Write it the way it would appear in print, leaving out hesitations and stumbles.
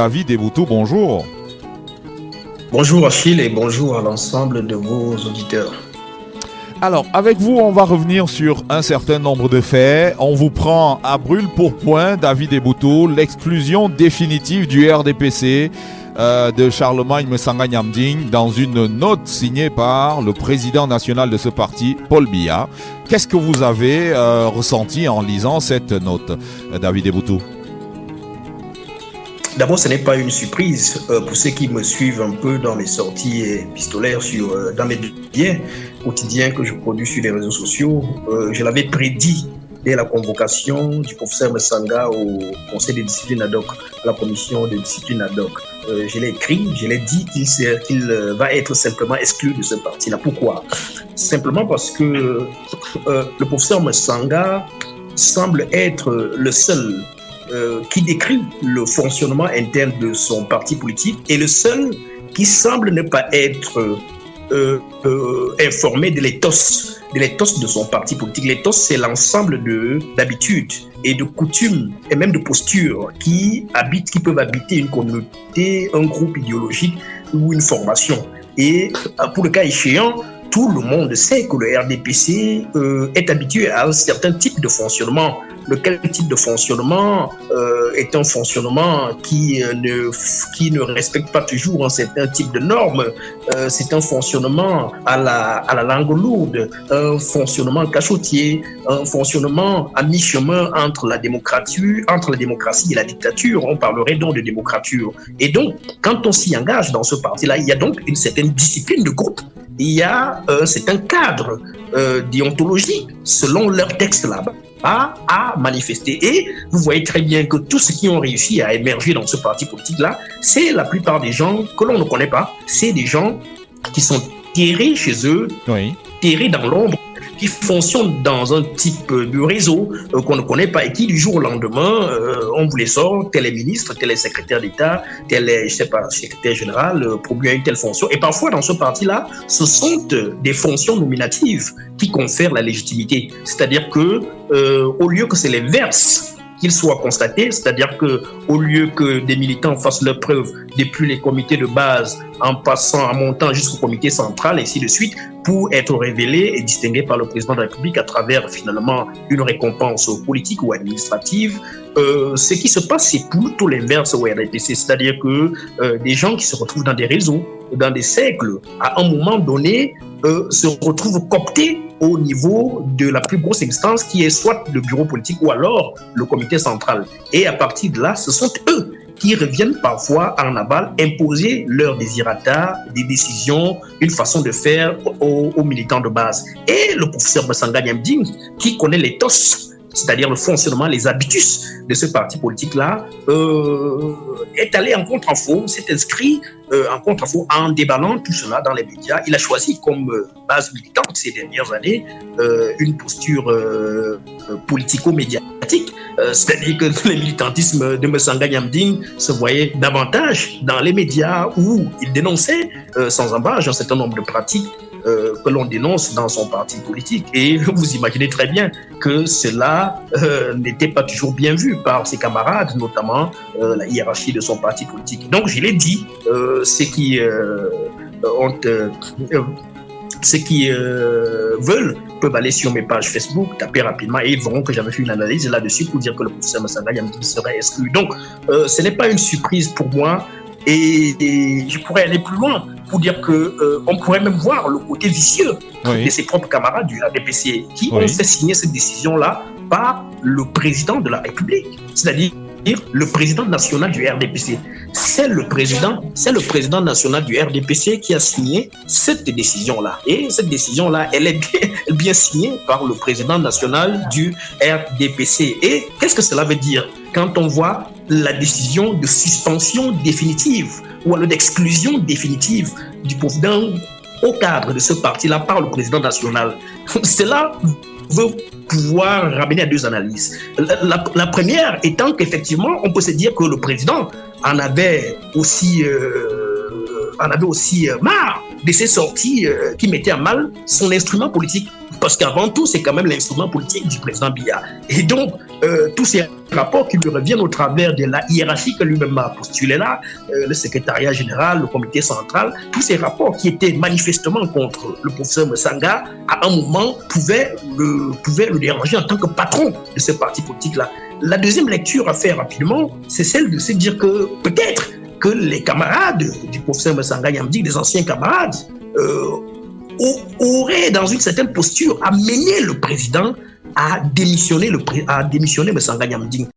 David Eboutou, bonjour. Bonjour Achille et bonjour à l'ensemble de vos auditeurs. Alors, avec vous, on va revenir sur un certain nombre de faits. On vous prend à brûle-pourpoint, David Eboutou, l'exclusion définitive du RDPC de Charlemagne Messanga Nyamding dans une note signée par le président national de ce parti, Paul Biya. Qu'est-ce que vous avez ressenti en lisant cette note, David Eboutou? D'abord, ce n'est pas une surprise pour ceux qui me suivent un peu dans mes sorties épistolaires dans mes billets quotidiens que je produis sur les réseaux sociaux. Je l'avais prédit dès la convocation du professeur Messanga au conseil de discipline ad hoc, à la commission de discipline ad hoc. Je l'ai écrit, je l'ai dit qu'il va être simplement exclu de ce parti-là. Pourquoi? Simplement parce que le professeur Messanga semble être le seul qui décrit le fonctionnement interne de son parti politique et le seul qui semble ne pas être informé de l'éthos de son parti politique. L'éthos, c'est l'ensemble d'habitudes et de coutumes et même de postures qui peuvent habiter une communauté, un groupe idéologique ou une formation. Et pour le cas échéant, tout le monde sait que le RDPC est habitué à un certain type de fonctionnement. Lequel type de fonctionnement est un fonctionnement qui ne respecte pas toujours un certain type de normes. C'est un fonctionnement à la langue lourde, un fonctionnement cachotier, un fonctionnement à mi-chemin entre la démocratie et la dictature. On parlerait donc de démocrature. Et donc, quand on s'y engage dans ce parti-là, il y a donc une certaine discipline de groupe. Il y a c'est un cadre déontologique selon leur texte là-bas à manifester. Et vous voyez très bien que tous ceux qui ont réussi à émerger dans ce parti politique-là, c'est la plupart des gens que l'on ne connaît pas. C'est des gens qui sont terrés chez eux, oui, terrés dans l'ombre, qui fonctionnent dans un type de réseau qu'on ne connaît pas et qui, du jour au lendemain, on vous les sort, tel est ministre, tel est secrétaire d'État, tel est, je sais pas, secrétaire général, promu à une telle fonction. Et parfois, dans ce parti-là, ce sont des fonctions nominatives qui confèrent la légitimité. C'est-à-dire que, au lieu que c'est l'inverse qu'il soit constaté, c'est-à-dire que au lieu que des militants fassent leurs preuves depuis les comités de base en montant jusqu'au comité central et ainsi de suite pour être révélés et distingués par le président de la République à travers finalement une récompense politique ou administrative, ce qui se passe c'est plutôt l'inverse au RDPC, c'est-à-dire que des gens qui se retrouvent dans des réseaux, dans des cercles, à un moment donné se retrouvent cooptés au niveau de la plus grosse instance qui est soit le bureau politique ou alors le comité central. Et à partir de là, ce sont eux qui reviennent parfois en aval imposer leurs désirata, des décisions, une façon de faire aux militants de base. Et le professeur Messanga Nyamding, qui connaît l'éthos, c'est-à-dire le fonctionnement, les habitus de ce parti politique-là, est allé en contre-info, s'est inscrit en contre-info en déballant tout cela dans les médias. Il a choisi comme base militante ces dernières années une posture politico-médiatique, c'est-à-dire que le militantisme de Messanga Nyamding se voyait davantage dans les médias où il dénonçait sans embâche un certain nombre de pratiques que l'on dénonce dans son parti politique. Et vous imaginez très bien que cela n'était pas toujours bien vu par ses camarades, notamment la hiérarchie de son parti politique. Donc, je l'ai dit, ceux qui veulent peuvent aller sur mes pages Facebook, taper rapidement et ils verront que j'avais fait une analyse là-dessus pour dire que le professeur Messanga Nyamding serait exclu. Donc, ce n'est pas une surprise pour moi. Et je pourrais aller plus loin pour dire qu'on pourrait même voir le côté vicieux de ses propres camarades du RDPC qui ont fait signer cette décision-là par le président de la République, c'est-à-dire le président national du RDPC. C'est le président national du RDPC qui a signé cette décision-là. Et cette décision-là, elle est bien signée par le président national du RDPC. Et qu'est-ce que cela veut dire quand on voit la décision de suspension définitive ou alors d'exclusion définitive du président au cadre de ce parti-là par le président national? Cela veut pouvoir ramener à deux analyses. La première étant qu'effectivement, on peut se dire que le président en avait aussi marre de ces sorties qui mettaient à mal son instrument politique. Parce qu'avant tout, c'est quand même l'instrument politique du président Biya. Et donc, tous ces rapports qui lui reviennent au travers de la hiérarchie que lui-même a postulée là, le secrétariat général, le comité central, tous ces rapports qui étaient manifestement contre le professeur Msanga, à un moment, pouvaient le déranger en tant que patron de ce parti politique-là. La deuxième lecture à faire rapidement, c'est celle de se dire que peut-être que les camarades du professeur Msanga Nyamdi, des anciens camarades, auraient dans une certaine posture amené le président à démissionner Msanga Nyamdi.